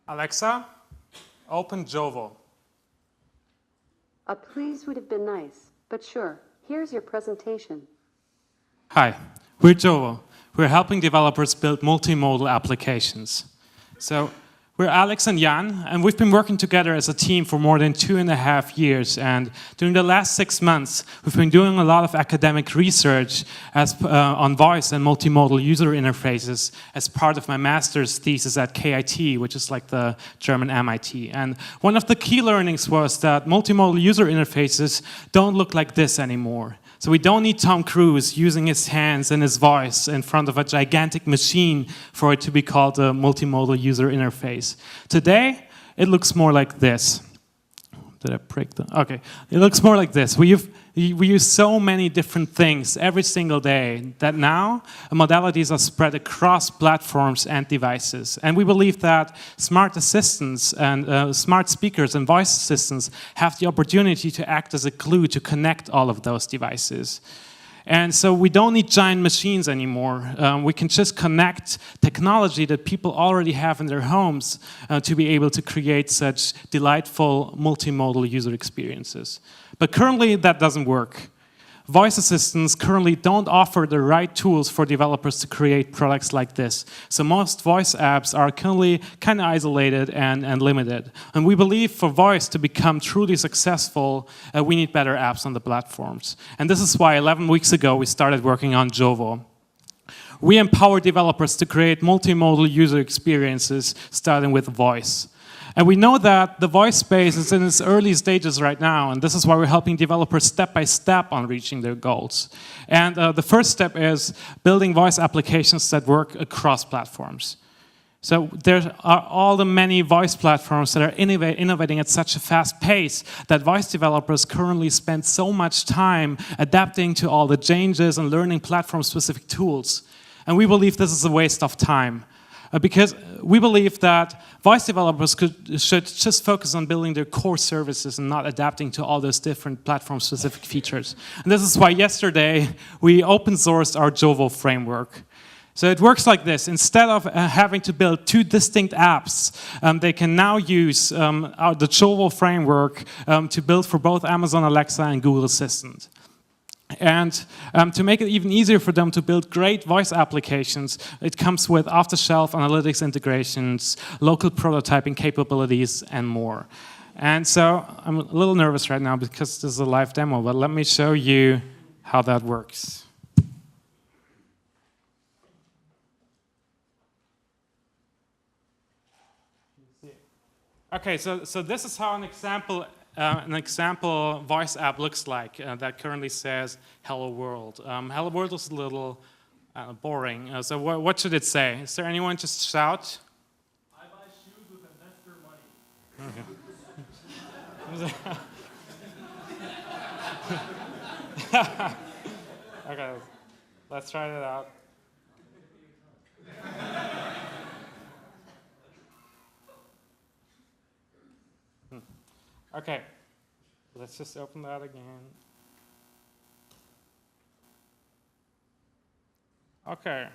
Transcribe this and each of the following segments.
Alexa, open Jovo. A please would have been nice, but sure, here's your presentation. Hi, we're Jovo. We're helping developers build multimodal applications. So we're Alex and Jan, and we've been working together as a team for more than 2.5 years. And during the last 6 months, we've been doing a lot of academic research on voice and multimodal user interfaces as part of my master's thesis at KIT, which is like the German MIT. And one of the key learnings was that multimodal user interfaces don't look like this anymore. So we don't need Tom Cruise using his hands and his voice in front of a gigantic machine for it to be called a multimodal user interface. Today, it looks more like this. Did I break the? Okay, it looks more like this. We use so many different things every single day that now modalities are spread across platforms and devices. And we believe that smart assistants and smart speakers and voice assistants have the opportunity to act as a glue to connect all of those devices. And so we don't need giant machines anymore. We can just connect technology that people already have in their homes to be able to create such delightful multimodal user experiences. But currently, that doesn't work. Voice assistants currently don't offer the right tools for developers to create products like this. So most voice apps are currently kind of isolated and limited. And we believe for voice to become truly successful, we need better apps on the platforms. And this is why 11 weeks ago we started working on Jovo. We empower developers to create multimodal user experiences starting with voice. And we know that the voice space is in its early stages right now, and this is why we're helping developers step by step on reaching their goals. And the first step is building voice applications that work across platforms. So there are all the many voice platforms that are innovating at such a fast pace that voice developers currently spend so much time adapting to all the changes and learning platform-specific tools. And we believe this is a waste of time. Because we believe that voice developers should just focus on building their core services and not adapting to all those different platform-specific features. And this is why yesterday we open-sourced our Jovo framework. So it works like this. Instead of having to build two distinct apps, they can now use the Jovo framework to build for both Amazon Alexa and Google Assistant. And to make it even easier for them to build great voice applications, it comes with off-the-shelf analytics integrations, local prototyping capabilities, and more. And so I'm a little nervous right now because this is a live demo, but let me show you how that works. Okay, so this is how an example voice app looks like that currently says "Hello World." Hello World is a little boring. So what should it say? Is there anyone just shout? I buy shoes with investor money. Okay. Okay, let's try it out. Okay, let's just open that again. Okay,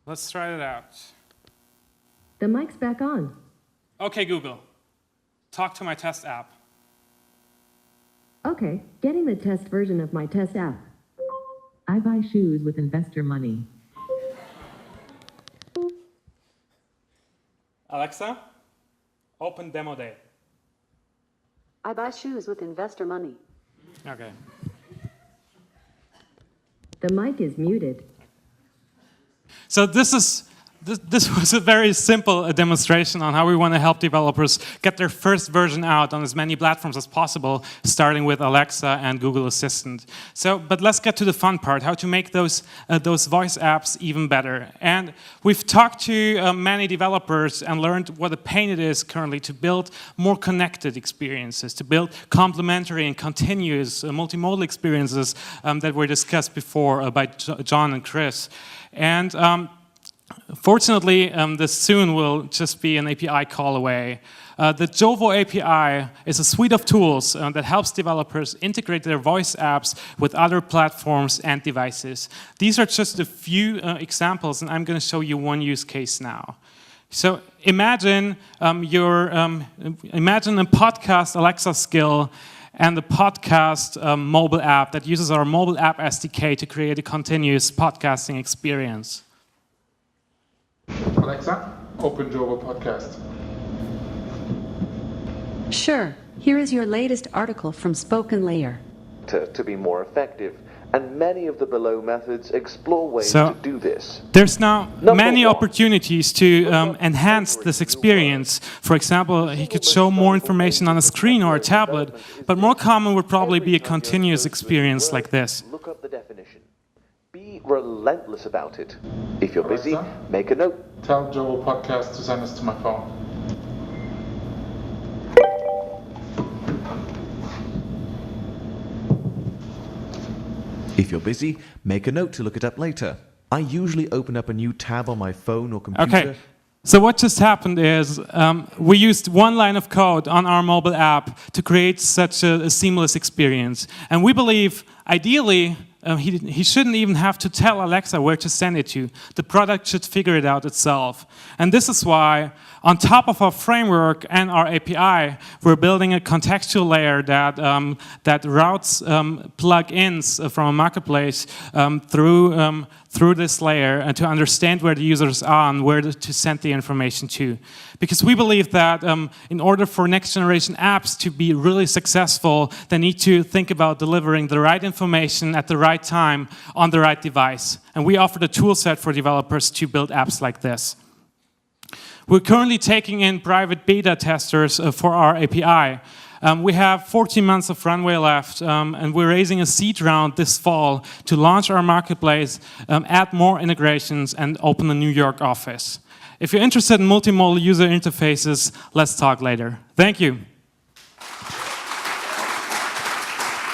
let's try it out. The mic's back on. Okay, Google, talk to my test app. Okay, getting the test version of my test app. I buy shoes with investor money. Alexa, open Demo Day. I buy shoes with investor money. Okay. The mic is muted. So this was a very simple demonstration on how we want to help developers get their first version out on as many platforms as possible, starting with Alexa and Google Assistant. But let's get to the fun part, how to make those voice apps even better. And we've talked to many developers and learned what a pain it is currently to build more connected experiences, to build complementary and continuous multimodal experiences that were discussed before by John and Chris. And fortunately, this soon will just be an API call away. The Jovo API is a suite of tools that helps developers integrate their voice apps with other platforms and devices. These are just a few examples, and I'm going to show you one use case now. So imagine imagine a podcast Alexa skill and the podcast mobile app that uses our mobile app SDK to create a continuous podcasting experience. Alexa, open Jovo Podcast. Sure, here is your latest article from Spoken Layer. To be more effective, and many of the below methods explore ways So, to do this. There's now Number many one. opportunities to enhance this experience. For example, he could show more information on a screen or a tablet, but more common would probably be a continuous experience like this. Look up the definition. Be relentless about it. If you're busy, Alexa? make a note. Tell Jovo Podcast to send us to my phone. If you're busy, make a note to look it up later. I usually open up a new tab on my phone or computer. Okay, so what just happened is we used one line of code on our mobile app to create such a seamless experience. And we believe, ideally, he shouldn't even have to tell Alexa where to send it to. The product should figure it out itself. And this is why, on top of our framework and our API, we're building a contextual layer that routes plugins from a marketplace through this layer and to understand where the users are and where to send the information to. Because we believe that in order for next generation apps to be really successful, they need to think about delivering the right information at the right time on the right device. And we offer the tool set for developers to build apps like this. We're currently taking in private beta testers for our API. We have 14 months of runway left, and we're raising a seed round this fall to launch our marketplace, add more integrations, and open a New York office. If you're interested in multimodal user interfaces, let's talk later. Thank you.